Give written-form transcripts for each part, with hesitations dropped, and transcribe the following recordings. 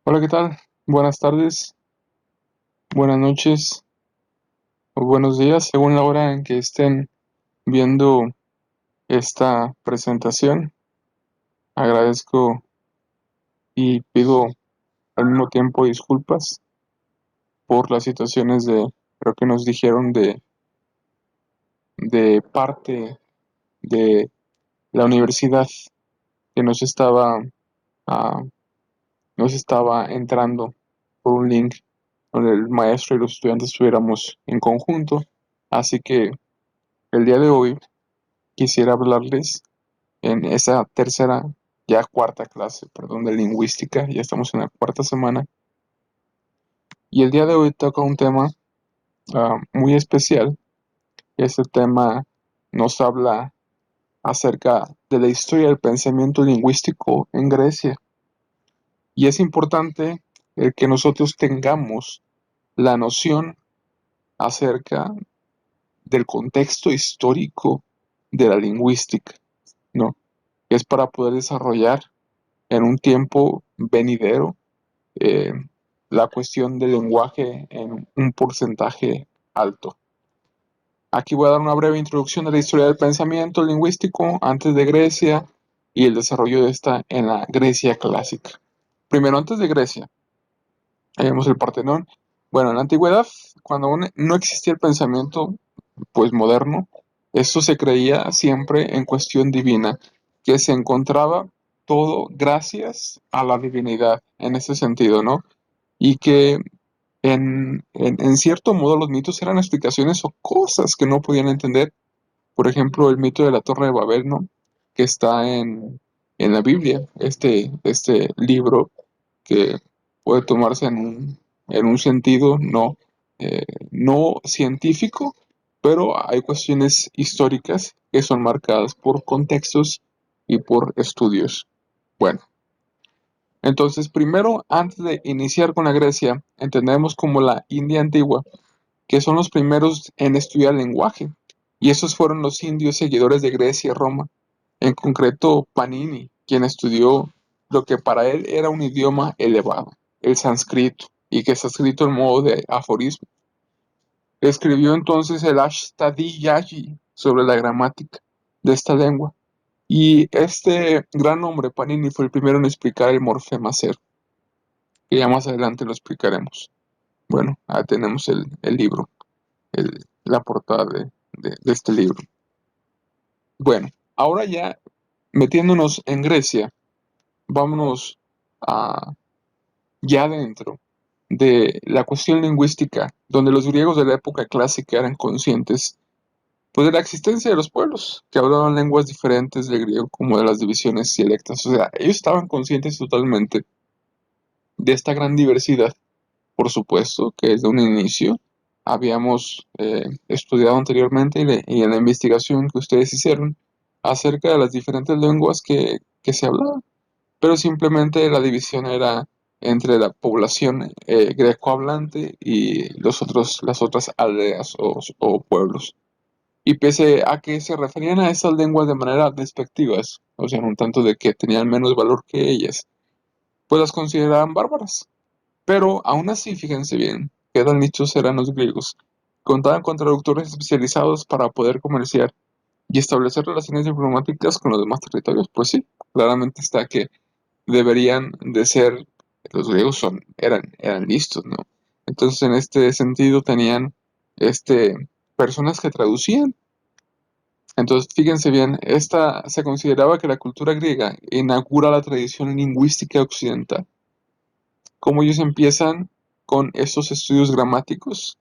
Hola, ¿qué tal? Buenas tardes, buenas noches o buenos días, según la hora en que estén viendo esta presentación. Agradezco y pido al mismo tiempo disculpas por las situaciones creo que nos dijeron de parte de la universidad que ah, nos estaba entrando por un link donde el maestro y los estudiantes estuviéramos en conjunto. Así que el día de hoy quisiera hablarles en esa ya cuarta clase, perdón, de lingüística. Ya estamos en la cuarta semana. Y el día de hoy toca un tema muy especial. Este tema nos habla acerca de la historia del pensamiento lingüístico en Grecia. Y es importante que nosotros tengamos la noción acerca del contexto histórico de la lingüística, ¿no? Es para poder desarrollar en un tiempo venidero eh, la cuestión del lenguaje en un porcentaje alto. Aquí voy a dar una breve introducción de la historia del pensamiento lingüístico antes de Grecia y el desarrollo de esta en la Grecia clásica. Primero, antes de Grecia, tenemos el Partenón. Bueno, en la antigüedad, cuando aún no existía el pensamiento pues moderno, esto se creía siempre en cuestión divina, que se encontraba todo gracias a la divinidad en ese sentido, ¿no? Y que en cierto modo los mitos eran explicaciones o cosas que no podían entender. Por ejemplo, el mito de la Torre de Babel, ¿no? Que está en la Biblia, este libro que puede tomarse en un sentido no científico, pero hay cuestiones históricas que son marcadas por contextos y por estudios. Bueno, entonces primero, antes de iniciar con la Grecia, entendemos como la India antigua, que son los primeros en estudiar lenguaje, y esos fueron los indios seguidores de Grecia y Roma, en concreto Panini, quien estudió lo que para él era un idioma elevado, el sánscrito, y que está escrito en modo de aforismo. Escribió entonces el Ashtadhyayi sobre la gramática de esta lengua, y este gran hombre, Panini, fue el primero en explicar el morfema ser, que ya más adelante lo explicaremos. Bueno, ahí tenemos el libro, la portada de este libro. Bueno, ahora ya metiéndonos en Grecia, vámonos a, ya dentro de la cuestión lingüística, donde los griegos de la época clásica eran conscientes pues, de la existencia de los pueblos que hablaban lenguas diferentes del griego, como de las divisiones dialectas. O sea, ellos estaban conscientes totalmente de esta gran diversidad. Por supuesto que desde un inicio habíamos estudiado anteriormente y en la investigación que ustedes hicieron acerca de las diferentes lenguas que se hablaban, pero simplemente la división era entre la población grecohablante y las otras aldeas o pueblos. Y pese a que se referían a esas lenguas de manera despectivas, o sea, un tanto de que tenían menos valor que ellas, pues las consideraban bárbaras. Pero aún así, fíjense bien, que eran nichos eran los griegos. Contaban con traductores especializados para poder comerciar y establecer relaciones diplomáticas con los demás territorios. Pues sí, claramente está que deberían de ser, los griegos eran listos, ¿no? Entonces, en este sentido, tenían personas que traducían. Entonces, fíjense bien, esta se consideraba que la cultura griega inaugura la tradición lingüística occidental. Como ellos empiezan con estos estudios gramáticos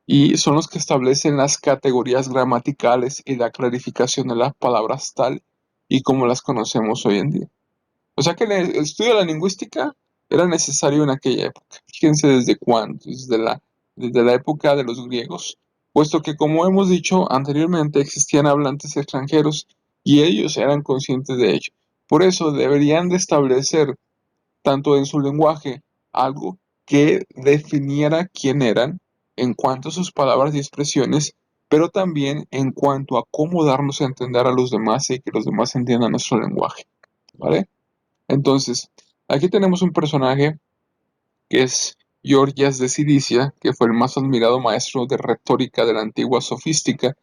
y son los que establecen las categorías gramaticales y la clarificación de las palabras tal y como las conocemos hoy en día. O sea que el estudio de la lingüística era necesario en aquella época. Fíjense desde cuándo, desde la época de los griegos, puesto que como hemos dicho anteriormente existían hablantes extranjeros y ellos eran conscientes de ello. Por eso deberían de establecer tanto en su lenguaje algo que definiera quién eran en cuanto a sus palabras y expresiones, pero también en cuanto a cómo darnos a entender a los demás y que los demás entiendan nuestro lenguaje, ¿vale? Entonces, aquí tenemos un personaje que es Georgias de Cilicia, que fue el más admirado maestro de retórica de la antigua sofística,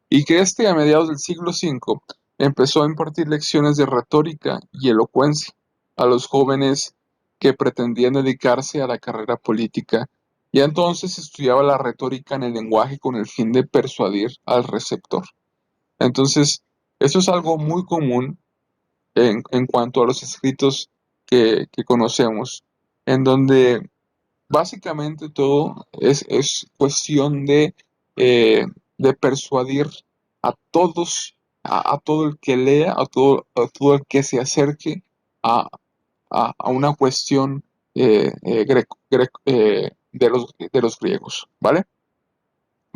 y que a mediados del siglo V empezó a impartir lecciones de retórica y elocuencia a los jóvenes que pretendían dedicarse a la carrera política, y entonces estudiaba la retórica en el lenguaje con el fin de persuadir al receptor. Entonces, eso es algo muy común en cuanto a los escritos que conocemos, en donde básicamente todo es cuestión eh, de persuadir a todos, a todo el que lea, a todo el que se acerque a, a una cuestión de los griegos, ¿vale?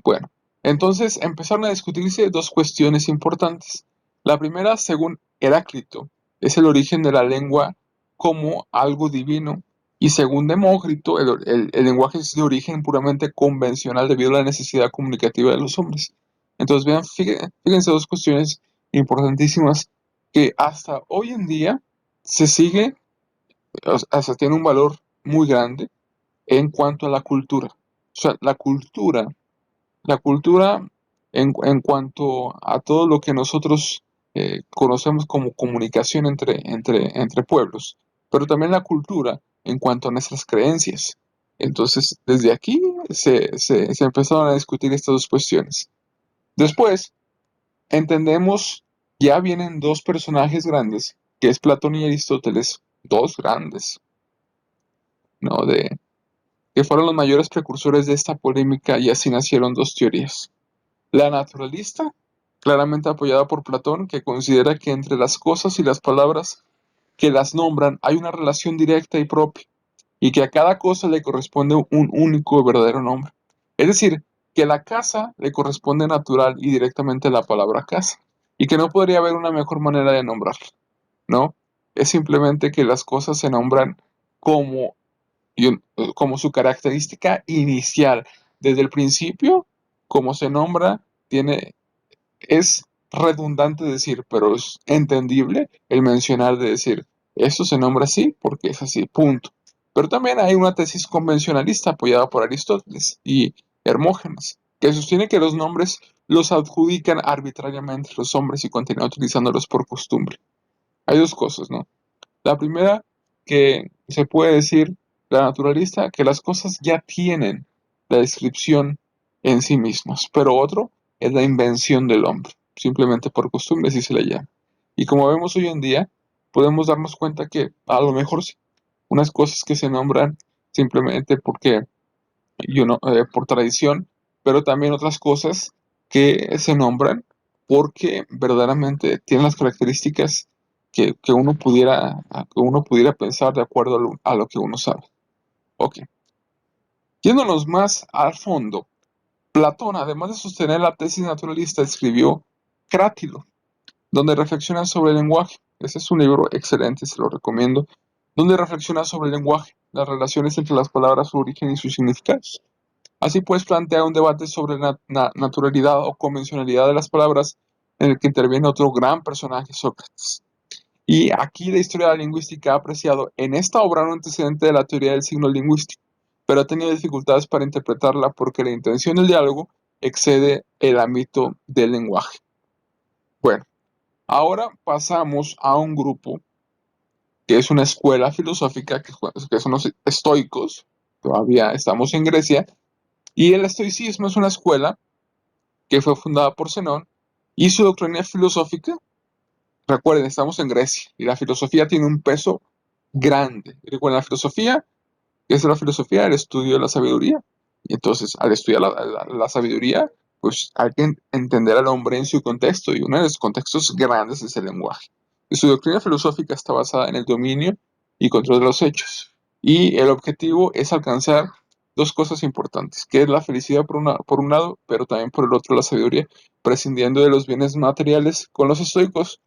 Bueno, entonces empezaron a discutirse dos cuestiones importantes. La primera, según Heráclito, es el origen de la lengua como algo divino, y según Demócrito, el lenguaje es de origen puramente convencional debido a la necesidad comunicativa de los hombres. Entonces, vean, fíjense dos cuestiones importantísimas que hasta hoy en día se sigue, hasta tiene un valor muy grande en cuanto a la cultura. O sea, la cultura en cuanto a todo lo que nosotros conocemos como comunicación entre pueblos, pero también la cultura en cuanto a nuestras creencias. Entonces, desde aquí se empezaron a discutir estas dos cuestiones. Después, entendemos, ya vienen dos personajes grandes, que es Platón y Aristóteles, dos grandes, ¿no? Que fueron los mayores precursores de esta polémica, y así nacieron dos teorías. La naturalista, claramente apoyada por Platón, que considera que entre las cosas y las palabras que las nombran hay una relación directa y propia, y que a cada cosa le corresponde un único y verdadero nombre. Es decir, que la casa le corresponde natural y directamente a la palabra casa, y que no podría haber una mejor manera de nombrarla, ¿no? Es simplemente que las cosas se nombran como, como su característica inicial. Desde el principio, como se nombra, es redundante decir, pero es entendible el mencionar de decir, esto se nombra así porque es así, punto. Pero también hay una tesis convencionalista apoyada por Aristóteles y Hermógenes, que sostiene que los nombres los adjudican arbitrariamente los hombres y continúan utilizándolos por costumbre. Hay dos cosas, ¿no? La primera, que se puede decir, la naturalista, que las cosas ya tienen la descripción en sí mismas, pero otro es la invención del hombre, simplemente por costumbre, así se le llama. Y como vemos hoy en día, podemos darnos cuenta que a lo mejor sí, unas cosas que se nombran simplemente porque por tradición, pero también otras cosas que se nombran porque verdaderamente tienen las características que uno pudiera pensar de acuerdo a lo que uno sabe. Ok, yéndonos más al fondo, Platón, además de sostener la tesis naturalista, escribió Crátilo, donde reflexiona sobre el lenguaje. Ese es un libro excelente, se lo recomiendo, donde reflexiona sobre el lenguaje, las relaciones entre las palabras, su origen y sus significados. Así pues, plantea un debate sobre la naturalidad o convencionalidad de las palabras, en el que interviene otro gran personaje, Sócrates. Y aquí la historia de la lingüística ha apreciado en esta obra un antecedente de la teoría del signo lingüístico, pero ha tenido dificultades para interpretarla porque la intención del diálogo excede el ámbito del lenguaje. Bueno, ahora pasamos a un grupo que es una escuela filosófica que son los estoicos. Todavía estamos en Grecia, y el estoicismo es una escuela que fue fundada por Zenón, y su doctrina filosófica, recuerden, estamos en Grecia, y la filosofía tiene un peso grande. Y recuerden, la filosofía, ¿qué es la filosofía? El estudio de la sabiduría. Y entonces, al estudiar la sabiduría, pues hay que entender al hombre en su contexto, y uno de los contextos grandes es el lenguaje. Y su doctrina filosófica está basada en el dominio y control de los hechos. Y el objetivo es alcanzar dos cosas importantes, que es la felicidad por un lado, pero también por el otro la sabiduría, prescindiendo de los bienes materiales. Con los estoicos,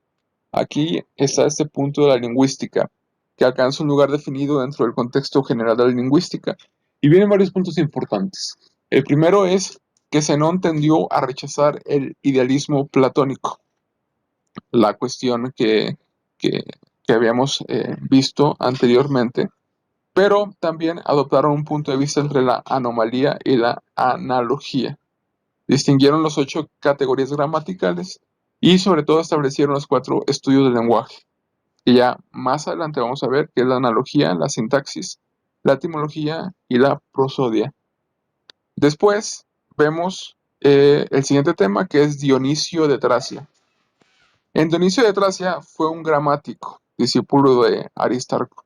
aquí está este punto de la lingüística, que alcanza un lugar definido dentro del contexto general de la lingüística. Y vienen varios puntos importantes. El primero es que Zenón tendió a rechazar el idealismo platónico, la cuestión que, que habíamos visto anteriormente, pero también adoptaron un punto de vista entre la anomalía y la analogía. Distinguieron las 8 categorías gramaticales y sobre todo establecieron los 4 estudios del lenguaje, que ya más adelante vamos a ver, que es la analogía, la sintaxis, la etimología y la prosodia. Después vemos el siguiente tema, que es Dionisio de Tracia. En Dionisio de Tracia fue un gramático, discípulo de Aristarco.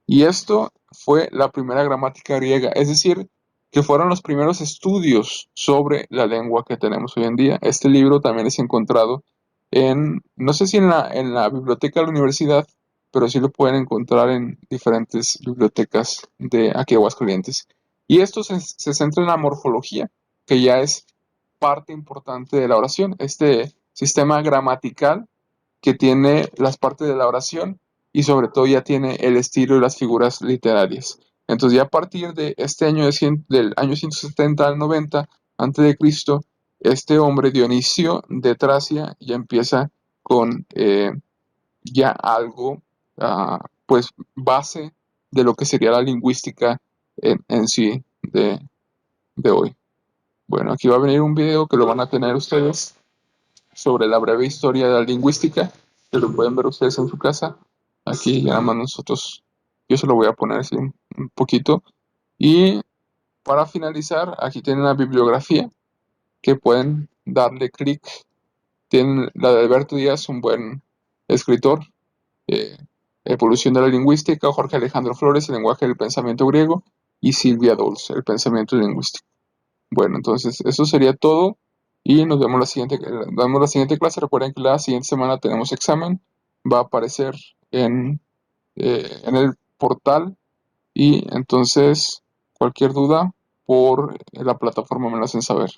Y esto fue la primera gramática griega, es decir, que fueron los primeros estudios sobre la lengua que tenemos hoy en día. Este libro también es encontrado no sé si en la biblioteca de la universidad, pero sí lo pueden encontrar en diferentes bibliotecas de aquí de Aguascalientes. Y esto se centra en la morfología, que ya es parte importante de la oración, este sistema gramatical que tiene las partes de la oración y sobre todo ya tiene el estilo y las figuras literarias. Entonces ya a partir de este año del año 170 al 90 antes de Cristo, este hombre Dionisio de Tracia ya empieza con ya algo, pues base de lo que sería la lingüística en sí de hoy. Bueno, aquí va a venir un video que lo van a tener ustedes sobre la breve historia de la lingüística, que lo pueden ver ustedes en su casa. Aquí ya nada más nosotros, yo se lo voy a poner así un poquito. Y para finalizar, aquí tienen la bibliografía que pueden darle clic. Tienen la de Alberto Díaz, un buen escritor, eh, Evolución de la Lingüística, Jorge Alejandro Flores, El lenguaje del pensamiento griego, y Silvia Dols, El pensamiento lingüístico. Bueno, entonces eso sería todo y nos vemos la siguiente clase. Recuerden que la siguiente semana tenemos examen. Va a aparecer en el portal y entonces cualquier duda por la plataforma me lo hacen saber.